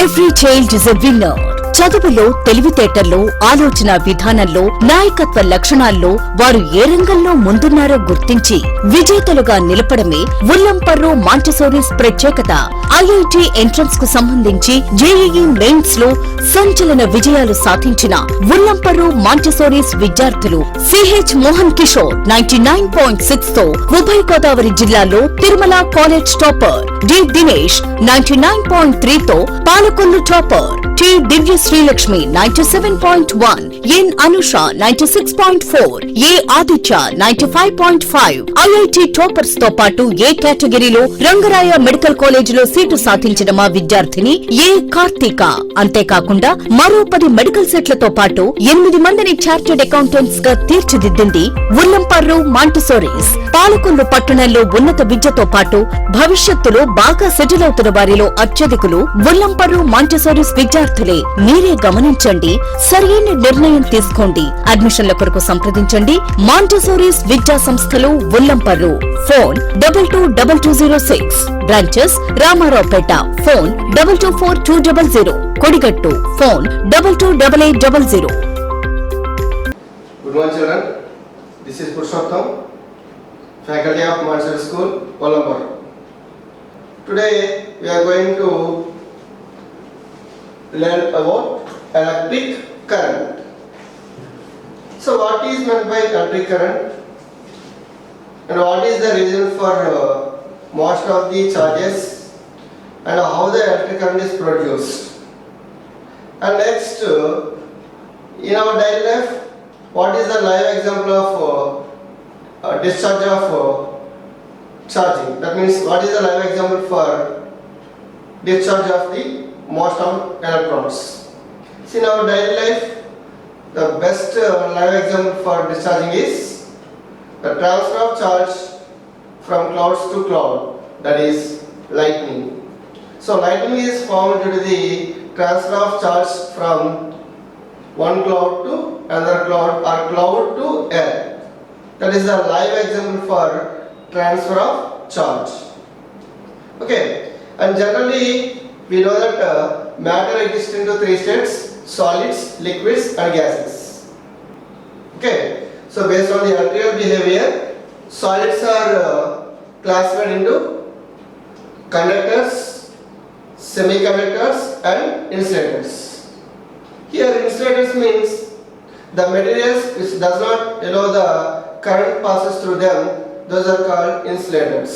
Every child is a winner. చదువులో, తెలివితేటల్లో, ఆలోచన విధానంలో, నాయకత్వ లక్షణాల్లో వారు ఏ రంగంలో ముందున్నారో గుర్తించి విజేతలుగా నిలపడమే ఉల్లంపర్రు మాంటెసోరీస్ ప్రత్యేకత. ఐఐటి ఎంట్రన్స్ కు సంబంధించి జేఈఈ మెయిన్స్ లో సంచలన విజయాలు సాధించిన ఉల్లంపర్రు మాంటెసోరీస్ విద్యార్థులు సిహెచ్ మోహన్ కిషోర్ 99.6 తో ఉభయ గోదావరి జిల్లాలో Tirumala college topper, D Dinesh 99.3 తో Palakollu topper, T Divya Srilakshmi 97.1, N Anusha 96.4, A Aditya 95.5 IIT toppers తో పాటు ఏ కేటగిరీలో రంగరాయ మెడికల్ కాలేజీలో సీటు సాధించిన మా విద్యార్థిని ఏ కార్తీక. అంతేకాకుండా మరో 10 మెడికల్ సెట్లతో పాటు 8 మందిని చార్టెడ్ అకౌంటెంట్స్ గా తీర్చిదిద్దింది ఉల్లంపర్రు మాంటెసోరీస్. పాలకొల్లు పట్టణంలో ఉన్నత విద్యతో పాటు భవిష్యత్తులో బాగా సెటిల్ అవుతున్న వారిలో అత్యధికులు ఉల్లంపర్రు మాంటెసోరీస్ విద్యార్థులే. మీరే గమనించండి, సరైన నిర్ణయం తీసుకోండి. అడ్మిషన్ల కొరకు సంప్రదించండి మాంటెసోరీస్ విద్యా సంస్థలు Ullamparru. Phone 222206. Branches Ramaraopeta. Phone 224200. Kodigattu. Phone 228800. Good morning, children. This is Purushottam, faculty of Montessori School, Ullamparru. Today we are going to learn about electric current. So what is meant by electric current and what is the reason for most of the charges and how the electric current is produced. And next, in our daily life, what is the live example of discharge of charging? That means what is the live example for discharge of the most of electrons. See, in our daily life, the best live example for discharging is the transfer of charge from clouds to cloud, that is lightning. So lightning is formed due to the transfer of charge from one cloud to another cloud or cloud to air. That is the live example for transfer of charge. Okay, and generally we know that matter exists into 3 states: solids, liquids and gases. Okay, so based on the electrical behavior, solids are classified into conductors, semiconductors and insulators. Here insulators means the materials which does not allow the current passes through them, those are called insulators.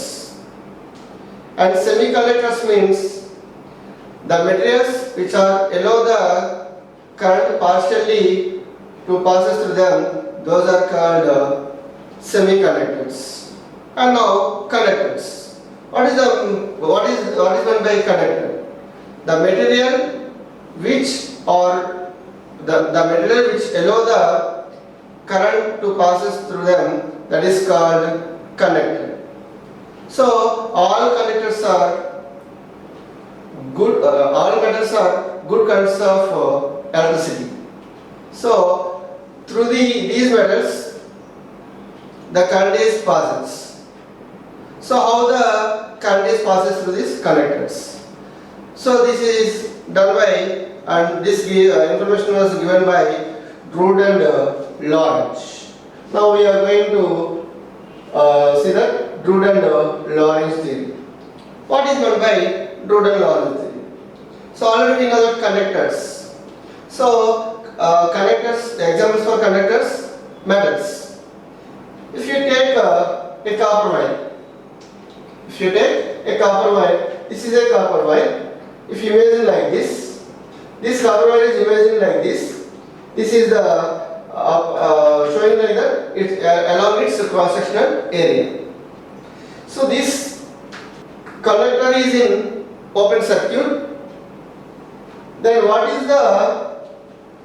And semiconductors means the materials which are allow the current partially to passes through them, those are called semiconductors. And now conductors. What is meant by conductor? The material which allow the current to passes through them, that is called conductor. So all conductors are good conductors of electricity. So through these metals the current is passes. So how the current is passes through these conductors? So this is done by, and this information was given by Drude and Lawrence. Now we are going to see that Drude and Lawrence theory. What is meant by Drude and Lawrence theory? So already we know that conductors. So conductors, the examples for conductors, metals. If you take a copper wire, this is a copper wire. If you imagine like this copper wire is imagined like this. This is the showing like that it's along its cross-sectional area. So this conductor is in open circuit. Then what is the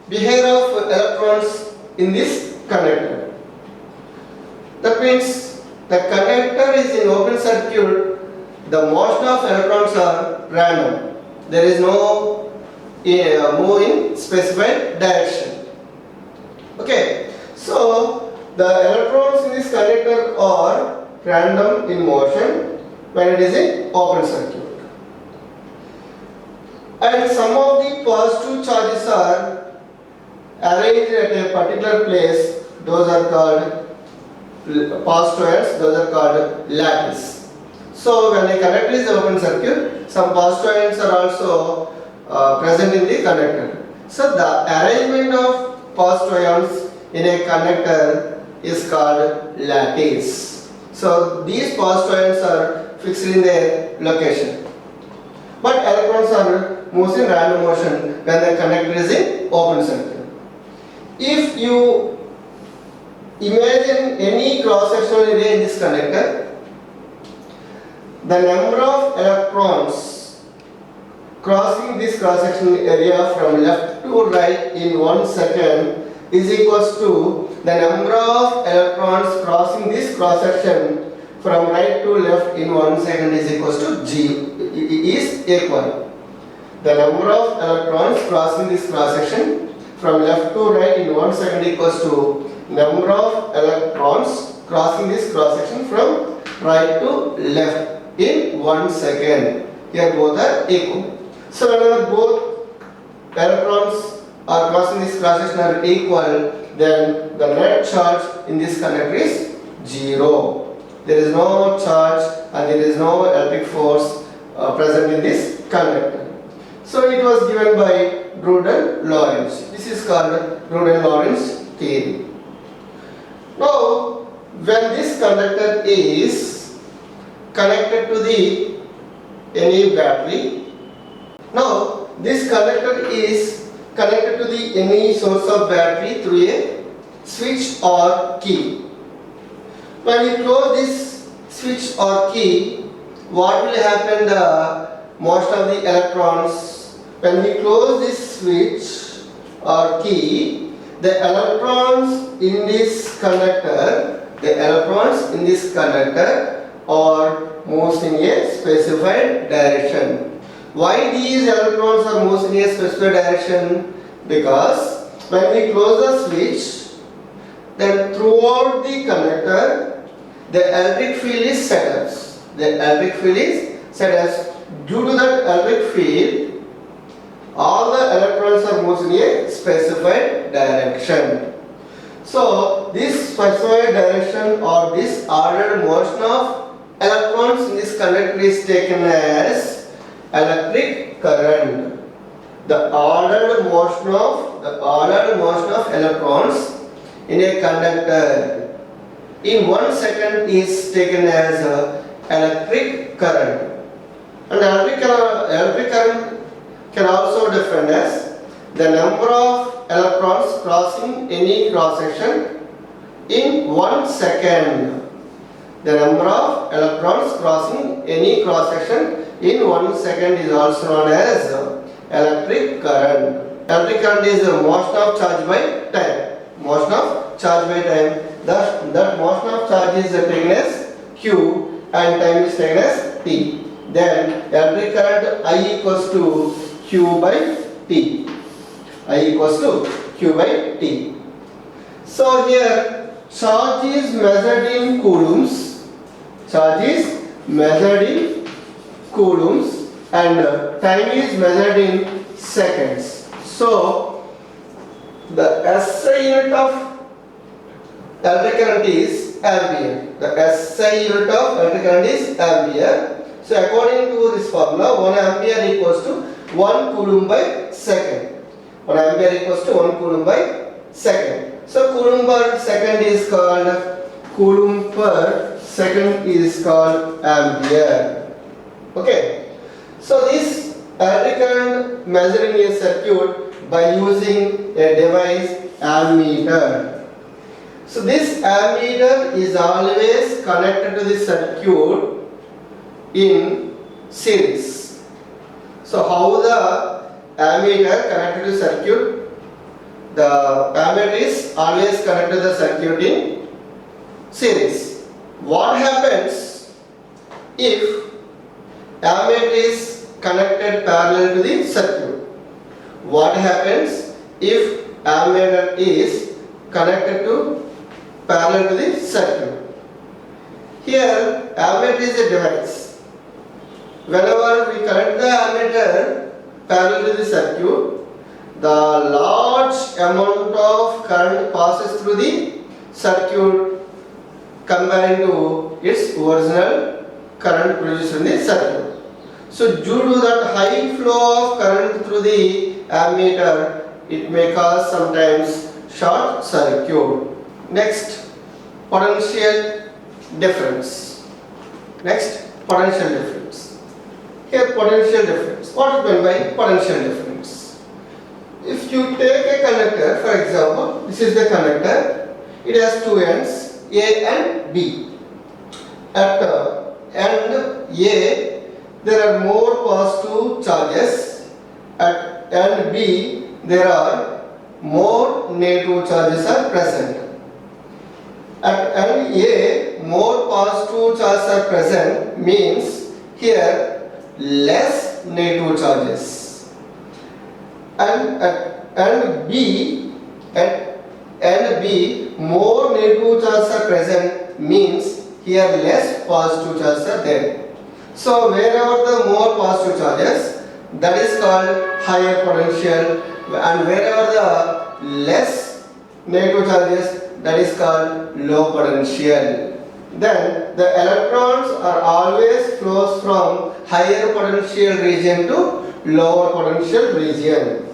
behavior of electrons in this conductor? That means the conductor is in open circuit. The motion of electrons are random. There is no move in specified direction. Okay, so the electrons in this conductor are random in motion when it is in open circuit. and some of the positive charges are arranged at a particular place. Those are called positive ions, those are called lattice. So when a conductor is open circuit, some positive ions are also present in the conductor. So the arrangement of positive ions in a conductor is called lattice. So these positive ions are fixed in their location. But electrons are moves in random motion when the conductor is in open circuit. If you imagine any cross-sectional area in this conductor, the number of electrons crossing this cross-sectional area from left to right in 1 second is equals to the number of electrons crossing this cross-section from right to left in 1 second is equals to G is equal. The number of electrons crossing this cross-section from left to right in 1 second equals to number of electrons crossing this cross-section from right to left in 1 second. Here both are equal. So whenever both electrons are crossing this cross-section are equal, then the net charge in this conductor is 0. There is no charge and there is no electric force present in this conductor. So it was given by Rudel-Lorentz. This is called Rudel-Lorentz theory. Now, when this conductor is connected to the any battery, now this conductor is connected to the any source of battery through a switch or key. When you close this switch or key, what will happen? The most of the electrons, when we close this switch or key, the electrons in this conductor, are moves in a specified direction. Why these electrons are moves in a specified direction? Because when we close the switch, then throughout the conductor, the electric field is set as. Due to that electric field, all the electrons are moved in a specified direction. So this specified direction or this ordered motion of electrons in this conductor is taken as electric current. The ordered motion of electrons in a conductor in 1 second is taken as electric current. And electric current can also defined as the number of electrons crossing any cross section in 1 second. The number of electrons crossing any cross section in 1 second is also known as electric current. Electric current is the motion of charge by time. That motion of charge is taken as Q and time is taken as T. Then electric current I equals to Q by T. So here charge is measured in coulombs. And time is measured in seconds. So the SI unit of electric current is ampere. So according to this formula, 1 ampere equals to 1 coulomb by second. 1 ampere equals to 1 coulomb by second. So coulomb per second is called ampere. Okay. So this electric current measuring a circuit by using a device ammeter. So this ammeter is always connected to the circuit in series. So how the ammeter connected to circuit? The ammeter is always connected to the circuit in series. What happens if ammeter is connected parallel to the circuit? What happens if ammeter is connected to parallel to the circuit? Here ammeter is a device. Whenever we connect the ammeter parallel to the circuit, the large amount of current passes through the circuit comparing to its original current produced in the circuit. So due to that high flow of current through the ammeter, it may cause sometimes short circuit. Next, potential difference. Next, potential difference. Here potential difference. What is meant by potential difference? If you take a conductor, for example, this is the conductor. It has two ends, A and B. At end A, there are more positive charges. At end B, there are more negative charges are present. At end A, more positive charges are present means here less negative charges. And at end B, more negative charges are present means here less positive charges are there. So wherever the more positive charges, that is called higher potential, and wherever the less negative charges, that is called low potential. Then the electrons are always flows from higher potential region to lower potential region.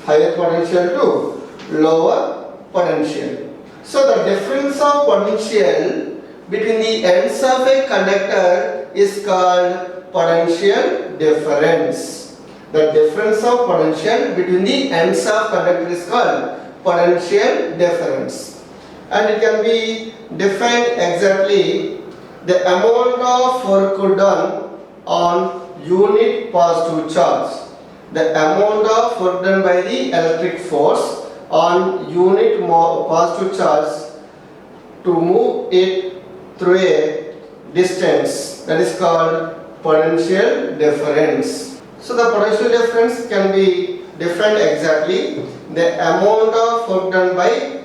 Higher potential to lower potential. So the difference of potential between the ends of a conductor is called potential difference. The difference of potential between the ends of conductor is called potential difference. And it can be defined exactly the amount of work done on unit positive charge. The amount of work done by the electric force on unit positive charge to move it through a distance, that is called potential difference. So the potential difference can be defined exactly the amount of work done by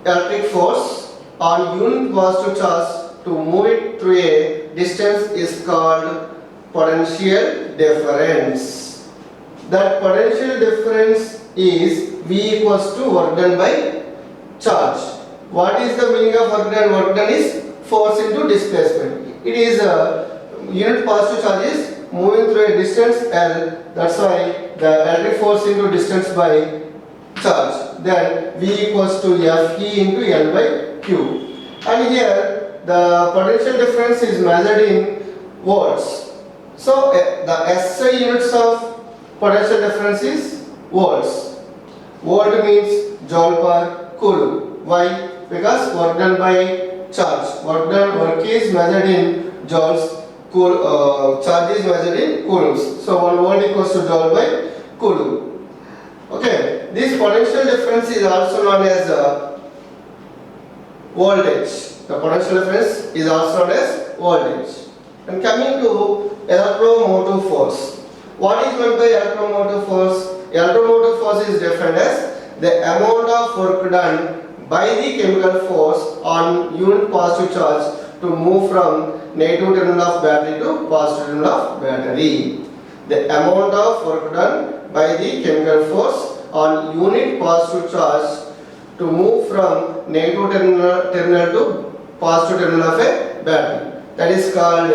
electric force on unit positive charge to move it through a distance is called potential difference. That potential difference is V equals to work done by charge. What is the meaning of work done? Work done is force into displacement. It is unit positive charge is moving through a distance L. That's why the electric force into distance by charge. Then V equals to Fe into L by Q. And here the potential difference is measured in volts. So the SI units of potential difference is volts. Volt means joule per coulomb. Why? Because work done by charge. Work is measured in joules. Charge is measured in coulombs. So 1 volt equals to joule by coulomb. Okay, this potential difference is also known as voltage. The potential difference is also known as voltage. And coming to electromotive force. What is meant by electromotive force? Electromotive force is defined as the amount of work done by the chemical force on unit positive charge to move from negative terminal of battery to positive terminal of battery. The amount of work done by the chemical force on unit positive charge to move from negative terminal to positive terminal of a battery. That is called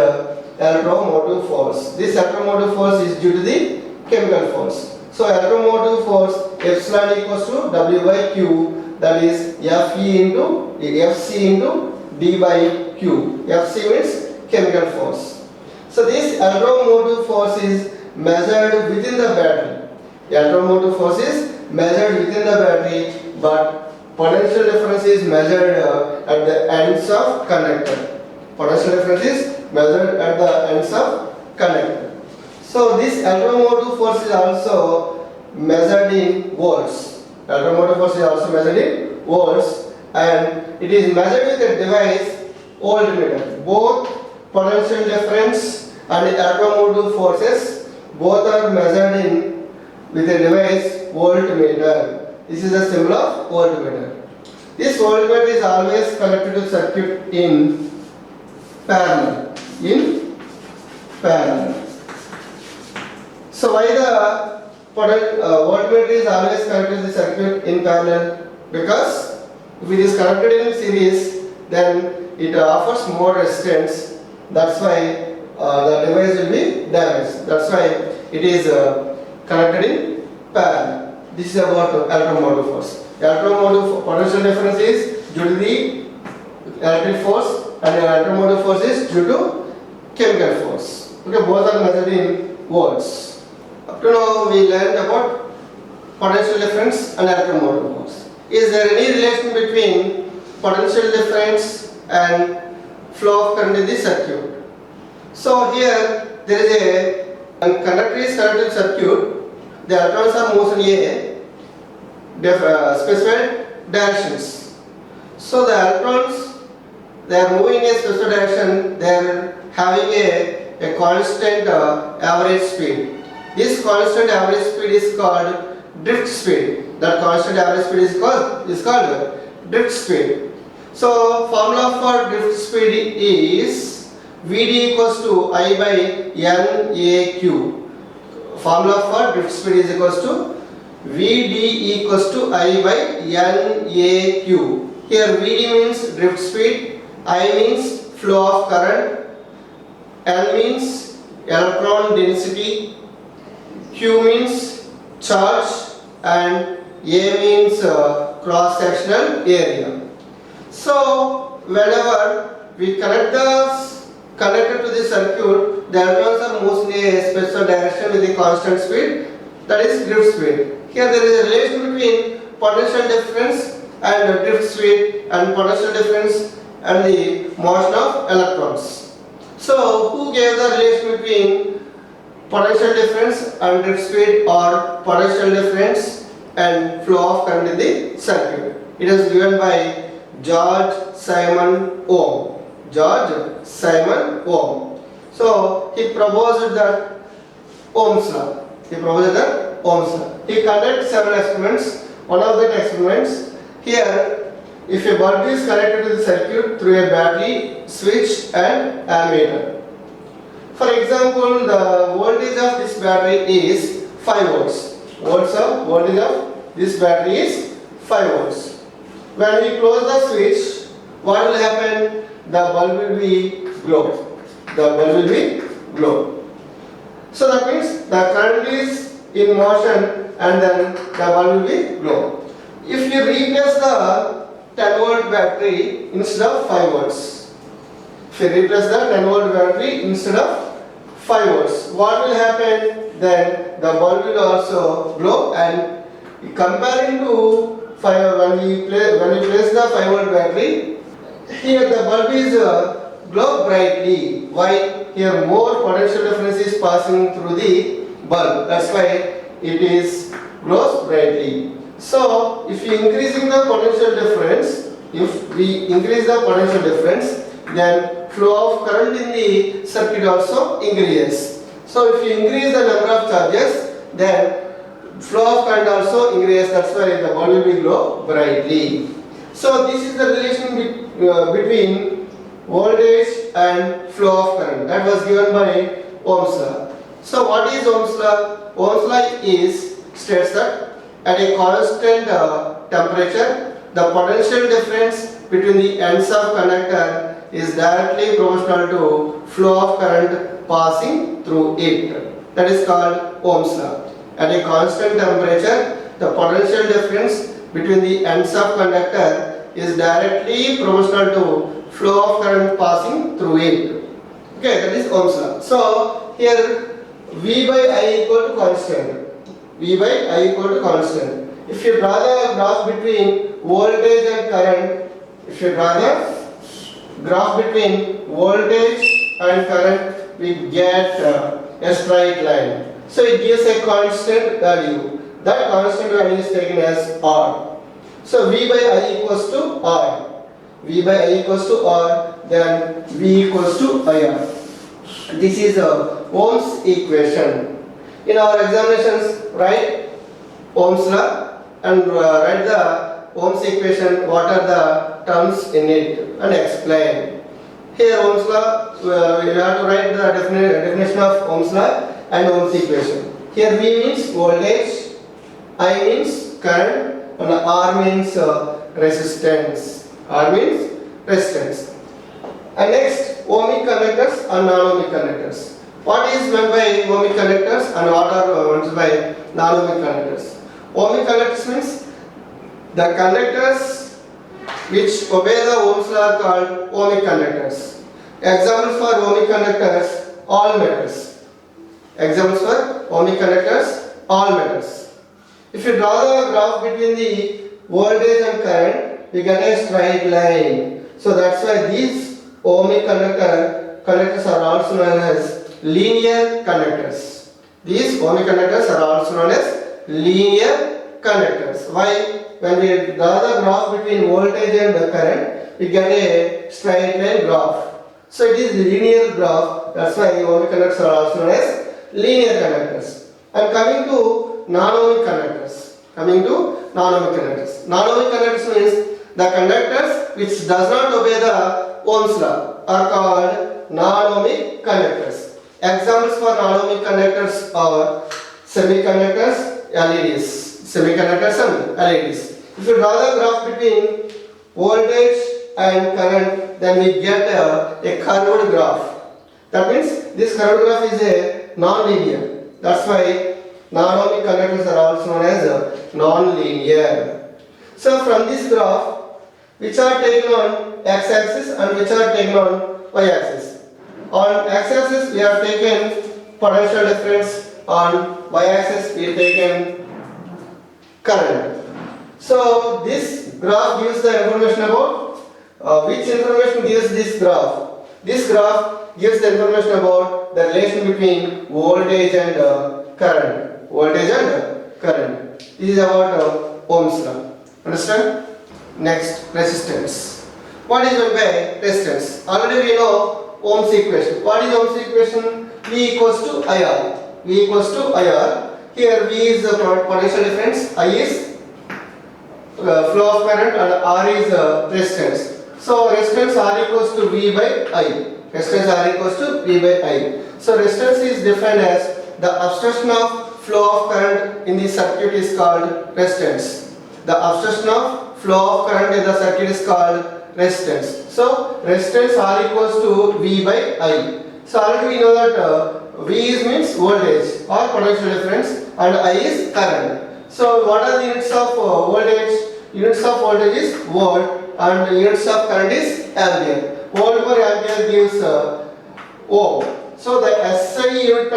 electromotive force. This electromotive force is due to the chemical force. So electromotive force epsilon equals to W by Q, that is Fe into Fc into D by Q. Fc means chemical force. So this electromotive force is measured within the battery. Electromotive force is measured within the battery, but potential difference is measured at the ends of conductor. Potential difference is measured at the ends of conductor. So this electromotive force is also measured in volts. Electromotive force is also measured in volts, and it is measured with a device voltmeter. Both potential difference and electromotive forces both are measured in with a device voltmeter. This is a symbol of voltmeter. This voltmeter is always connected to circuit in parallel. So why the voltmeter is always connected to the circuit in parallel? Because if it is connected in series, then it offers more resistance. That's why the device will be damaged. That's why it is connected in parallel. This is about electromotive force. Electromotive potential difference is due to the electric force, and electromotive force is due to chemical force. Okay, both are measured in volts. Up to now we learned about potential difference and electromotive force. Is there any relation between potential difference and flow of current in the circuit? So here there is a conductor is connected circuit. The electrons are moved in a specified directions. So the electrons, they are moving in a specific direction. They are having a constant average speed. This constant average speed is called drift speed. That constant average speed is called drift speed. So formula for drift speed is Vd equals to I by NAQ. Formula for drift speed is equals to Vd equals to I by NAQ. Here Vd means drift speed, I means flow of current, N means electron density, Q means charge, and A means cross-sectional area. So whenever we connect the conductor to the circuit, the electrons are moved in a special direction with a constant speed, that is drift speed. Here there is a relation between potential difference and drift speed, and potential difference and the motion of electrons. So who gave the relation between potential difference and drift speed, or potential difference and flow of current in the circuit? It is given by George Simon Ohm. George Simon Ohm. So he proposed that Ohm's law. He conducted several experiments. One of the experiments, here, if a bulb is connected to the circuit through a battery, switch and ammeter. For example, the voltage of this battery is 5 volts. Voltage of this battery is 5 volts. When we close the switch, what will happen? The bulb will be glow. So that means the current is in motion and then the bulb will be glow. If you replace the 10 volt battery instead of 5 volts, what will happen? Then the bulb will also glow, and comparing to 5, when we place the 5 volt battery, here the bulb is glow brightly. Why? Here more potential difference is passing through the bulb. That's why it is glows brightly. So if we increasing the potential difference, then flow of current in the circuit also increases. So if you increase the number of charges, then flow of current also increases. That's why the bulb will be glow brightly. So this is the relation between voltage and flow of current that was given by Ohm's law. So what is Ohm's law? Ohm's law states that at a constant temperature, the potential difference between the ends of conductor is directly proportional to flow of current passing through it. That is called Ohm's law. At a constant temperature, the potential difference between the ends of conductor is directly proportional to flow of current passing through it. Okay, that is Ohm's law. So here V by I equal to constant. If you draw the graph between voltage and current, we get a straight line. So it gives a constant value. That constant value is taken as R. So V by I equals to R. Then V equals to IR. This is Ohm's equation. In our examinations, write Ohm's law and write the Ohm's equation, what are the terms in it, and explain. Here Ohm's law, we have to write the definition of Ohm's law and Ohm's equation. Here V means voltage, I means current, and R means resistance. R means resistance. And next, ohmic conductors and non-ohmic conductors. What is meant by ohmic conductors and what are meant by non-ohmic conductors? Ohmic conductors means the conductors which obey the Ohm's law are called ohmic conductors. Examples for ohmic conductors, all metals. Examples for ohmic conductors, all metals. If you draw the graph between the voltage and current, we get a straight line. So that's why these ohmic conductors are also known as linear conductors. These ohmic conductors are also known as linear conductors. Why? When we draw the graph between voltage and the current, we get a straight line graph. So it is linear graph. That's why ohmic conductors are also known as linear conductors. And coming to non-ohmic conductors. Non-ohmic conductors means the conductors which does not obey the Ohm's law are called non-ohmic conductors. Examples for non-ohmic conductors are semiconductors, LEDs. Semiconductors and LEDs. If you draw the graph between voltage and current, then we get a curved graph. That means this curved graph is a non-linear. That's why non-ohmic conductors are also known as non-linear. So from this graph, which are taken on x-axis and which are taken on y-axis. On x-axis we have taken potential difference. On y-axis we have taken current. So this graph gives the information about which information gives this graph. This graph gives the information about the relation between voltage and current. Voltage and current. This is about Ohm's law. Understand? Next, resistance. What is meant by resistance? Already we know Ohm's equation. What is Ohm's equation? V equals to IR. V equals to IR. Here V is the potential difference, I is flow of current, and R is resistance. So resistance R equals to V by I. Resistance R equals to V by I. So resistance is defined as the obstruction of flow of current in the circuit is called resistance. The obstruction of flow of current in the circuit is called resistance. So resistance R equals to V by I. So already we know that V is means voltage or potential difference and I is current. So what are the units of voltage? Units of voltage is volt and units of current is ampere. Volt per ampere gives ohm. So the SI unit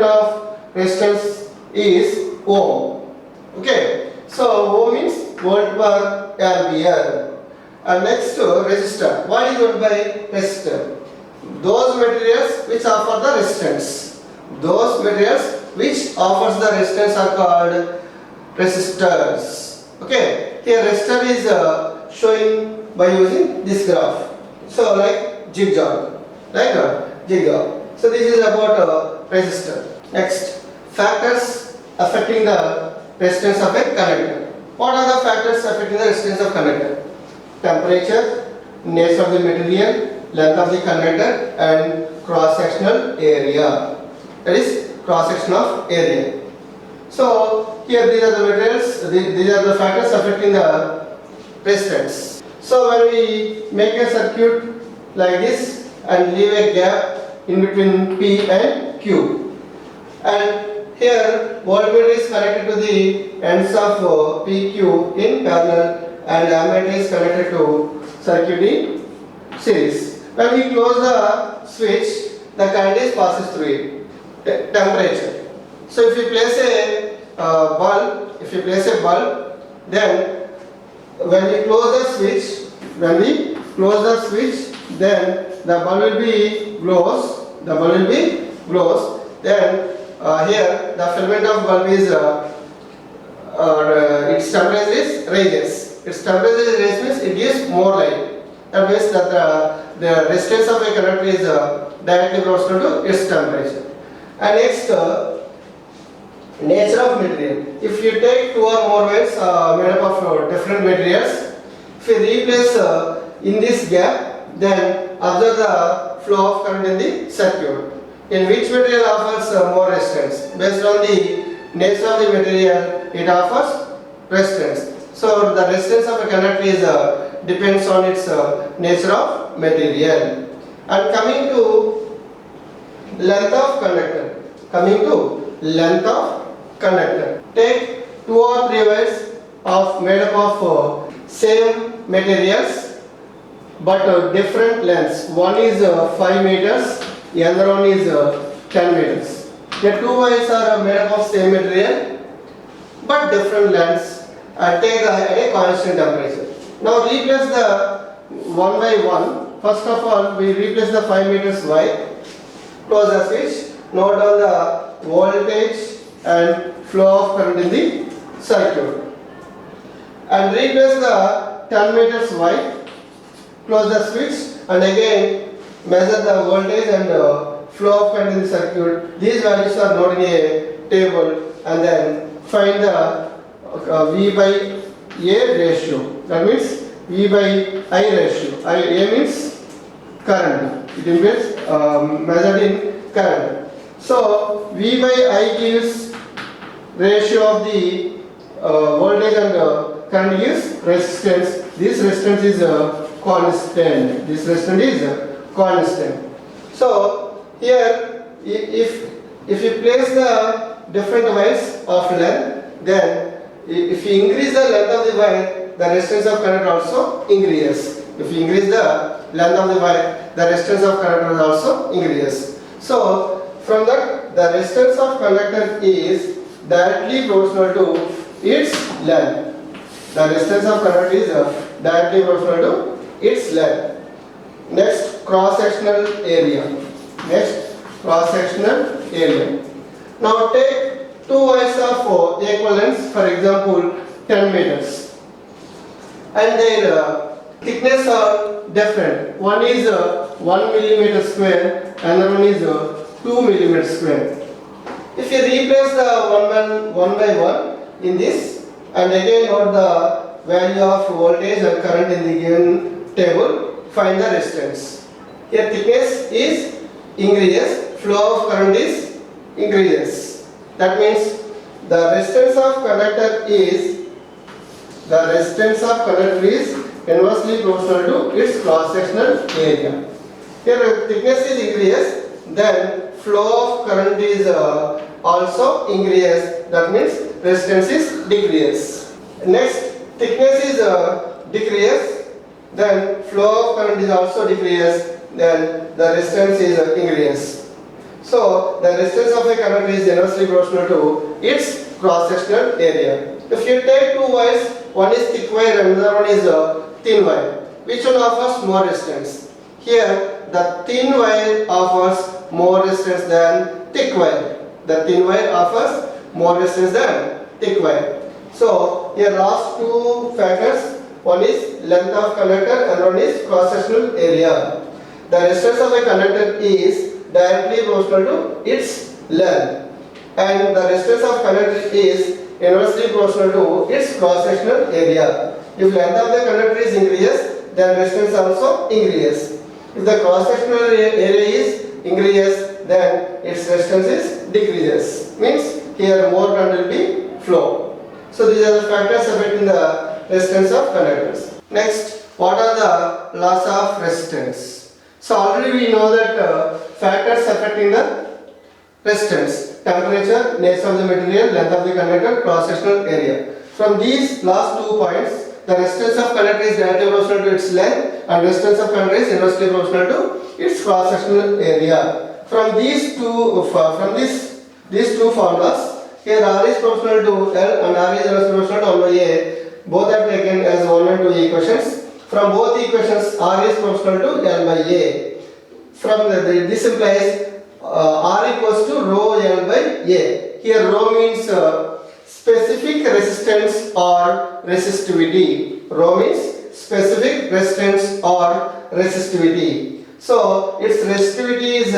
of resistance is ohm. Okay. So ohm means volt per ampere. And next resistor. What is meant by resistor? Those materials which offer the resistance. Those materials which offers the resistance are called resistors. Okay. Here resistor is showing by using this graph. So like jigsaw. So this is about resistor. Next, factors affecting the resistance of a conductor. What are the factors affecting the resistance of conductor? Temperature, nature of the material, length of the conductor, and cross-sectional area. That is cross-section of area. So here these are the materials, these are the factors affecting the resistance. So when we make a circuit like this and leave a gap in between P and Q, and here voltmeter is connected to the ends of PQ in parallel and ammeter is connected to circuit in series. When we close the switch, the current is passes through it. Temperature. So if you place a bulb, then when we close the switch, then the bulb will be glows. Then here the filament of bulb is its temperature is raises. Its temperature is means it gives more light. That means that the resistance of a conductor is directly proportional to its temperature. And next, nature of material. If you take two or more wires made up of different materials, if you replace in this gap, then observe the flow of current in the circuit. in which material offers more resistance. Based on the nature of the material, it offers resistance. So the resistance of a conductor is depends on its nature of material. And coming to length of conductor. Take 2 or 3 wires made up of same materials but different lengths. One is 5 meters, the other one is 10 meters. The 2 wires are made up of same material but different lengths and take a constant temperature. Now replace the one by one. First of all, we replace the 5 meters wire. Close the switch. Note down the voltage and flow of current in the circuit. And replace the 10 meters wire. Close the switch and again measure the voltage and flow of current in the circuit. These values are noted in a table and then find the V by A ratio. That means V by I ratio. A means current. It means measured in current. So V by I gives ratio of the voltage and current gives resistance. This resistance is constant. So here, if you place the different wires of length, then if you increase the length of the wire, the resistance of current also increases. If you increase the length of the wire, the resistance of conductor also increases. So from that, the resistance of conductor is directly proportional to its length. The resistance of conductor is directly proportional to its length. Next, cross-sectional area. Now take 2 wires of equal length, for example 10 meters, and their thickness are different. One is 1 millimeter square, another one is 2 millimeter square. If you replace the one by one in this, and again note the value of voltage and current in the given table, find the resistance. Here thickness is increases, flow of current is increases. That means the resistance of conductor is inversely proportional to its cross-sectional area. Here thickness is increases, then flow of current is also increases. That means resistance is decreases. Next, thickness is decreases, then flow of current is also decreases, then the resistance is increases. So the resistance of a conductor is inversely proportional to its cross-sectional area. If you take 2 wires, one is thick wire and another one is thin wire, which one offers more resistance? Here the thin wire offers more resistance than thick wire. So here last 2 factors, one is length of conductor and one is cross-sectional area. The resistance of a conductor is directly proportional to its length, and the resistance of conductor is inversely proportional to its cross-sectional area. If length of the conductor is increases, then resistance also increases. If the cross-sectional area is increases, then its resistance is decreases. Means here more current will be flow. So these are the factors affecting the resistance of conductors. Next, what are the laws of resistance? So already we know that factors affecting the resistance: temperature, nature of the material, length of the conductor, cross-sectional area. From these last 2 points, the resistance of conductor is directly proportional to its length and resistance of conductor is inversely proportional to its cross-sectional area. From these two formulas, here R is proportional to L and R is inversely proportional to 1 by A. Both are taken as 1 and 2 equations. From both equations, R is proportional to L by A. From this implies R equals to rho L by A. Here rho means specific resistance or resistivity. Rho means specific resistance or resistivity. So its resistivity is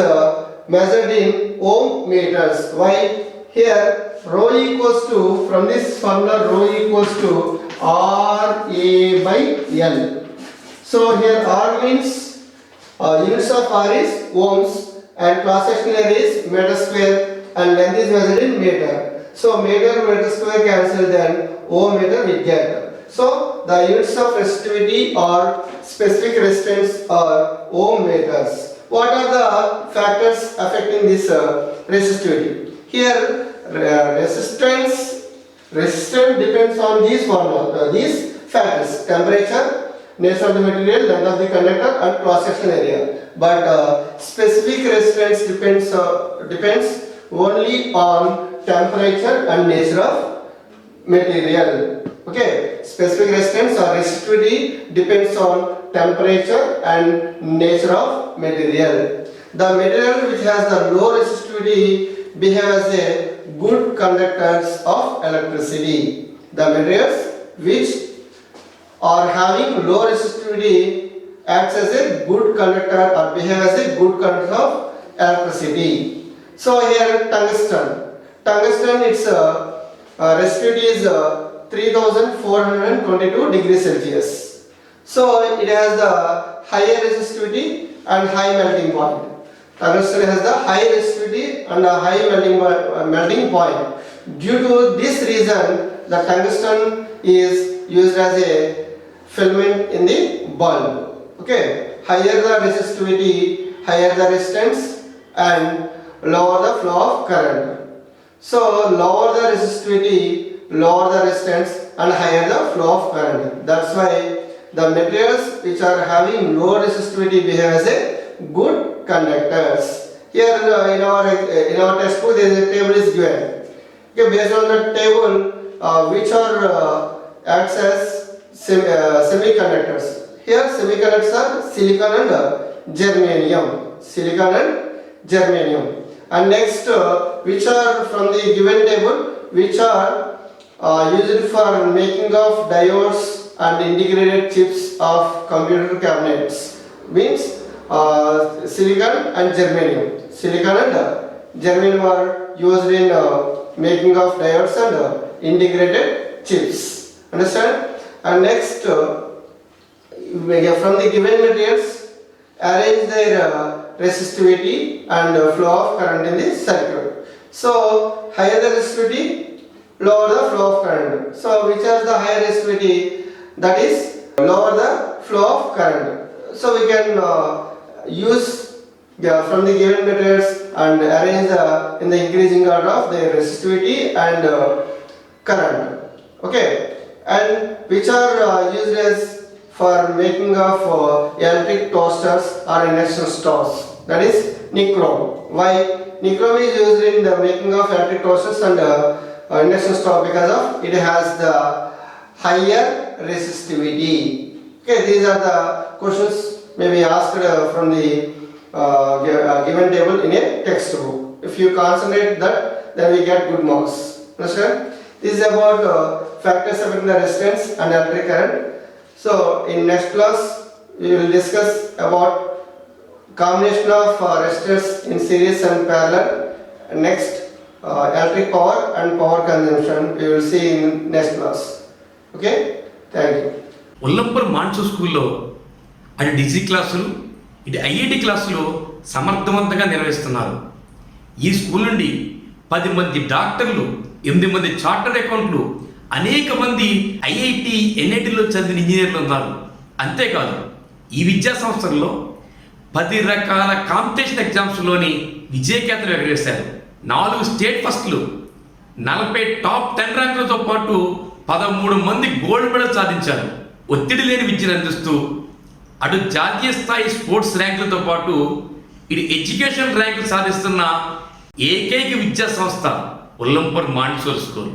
measured in ohm meters. Why? Here rho equals to, from this formula, rho equals to R A by L. So here R means units of R is ohms and cross-sectional area is meter square and length is measured in meter. So meter square cancel, then O meter we get. So the units of resistivity or specific resistance are ohm meters. What are the factors affecting this resistivity? Here resistance depends on these factors: temperature, nature of the material, length of the conductor, and cross-sectional area. But specific resistance depends only on temperature and nature of material. Okay, specific resistance or resistivity depends on temperature and nature of material. The material which has the low resistivity behave as a good conductors of electricity. The materials which are having low resistivity acts as a good conductor or behave as a good conductor of electricity. So here tungsten its resistivity is 3422 degrees Celsius. So it has the higher resistivity and high melting point. Tungsten has the high resistivity and a high melting point. Due to this reason, the tungsten is used as a filament in the bulb. Okay, higher the resistivity, higher the resistance, and lower the flow of current. So lower the resistivity, lower the resistance, and higher the flow of current. That's why the materials which are having low resistivity behave as a good conductors. Here in our textbook there is a table is given. Okay, based on the table, which are acts as semiconductors. Here semiconductors are silicon and germanium. And next, which are from the given table, which are used for making of diodes and integrated chips of computer cabinets. Means silicon and germanium. Silicon and germanium are used in making of diodes and integrated chips. Understand? And next, from the given materials, arrange their resistivity and flow of current in the circuit. So higher the resistivity, lower the flow of current. So which has the higher resistivity, that is lower the flow of current. So we can use from the given materials and arrange in the increasing order of the resistivity and current. Okay, and which are used as for making of electric toasters or induction stoves. That is nichrome. Why? Nichrome is used in the making of electric toasters and induction stove because of it has the higher resistivity. Okay, these are the questions may be asked from the given table in a textbook. If you concentrate that, then we get good marks. Understand? This is about factors affecting the resistance and electric current. So in next class we will discuss about combination of resistors in series and parallel. And next electric power and power consumption we will see in next class. Okay, thank you. Ullamparru Montessori స్కూల్లో అది డిజీ క్లాసులు ఇది IIT క్లాసులు సమర్థవంతంగా నిర్వహిస్తున్నారు. ఈ school నుండి 10 మంది డాక్టర్లు, 8 మంది చార్టర్డ్ అకౌంట్లు, అనేక మంది ఐఐటి ఎన్ఐటిలో చదివిన ఇంజనీర్లు ఉన్నారు. అంతేకాదు ఈ విద్యా సంస్థల్లో 10 రకాల కాంపిటీషన్ ఎగ్జామ్స్లోని విజయకేతలు ఎగరేశారు. 4 స్టేట్ ఫస్ట్లు, 40 టాప్ 10 ర్యాంకులతో పాటు 13 మంది గోల్డ్ మెడల్ సాధించారు. ఒత్తిడి లేని విద్యను అందిస్తూ అటు జాతీయ స్థాయి స్పోర్ట్స్ ర్యాంకులతో పాటు ఇది ఎడ్యుకేషన్ ర్యాంకులు సాధిస్తున్న ఏకైక విద్యా సంస్థ ఉల్లంపర్ మాంటిసోరీ స్కూల్.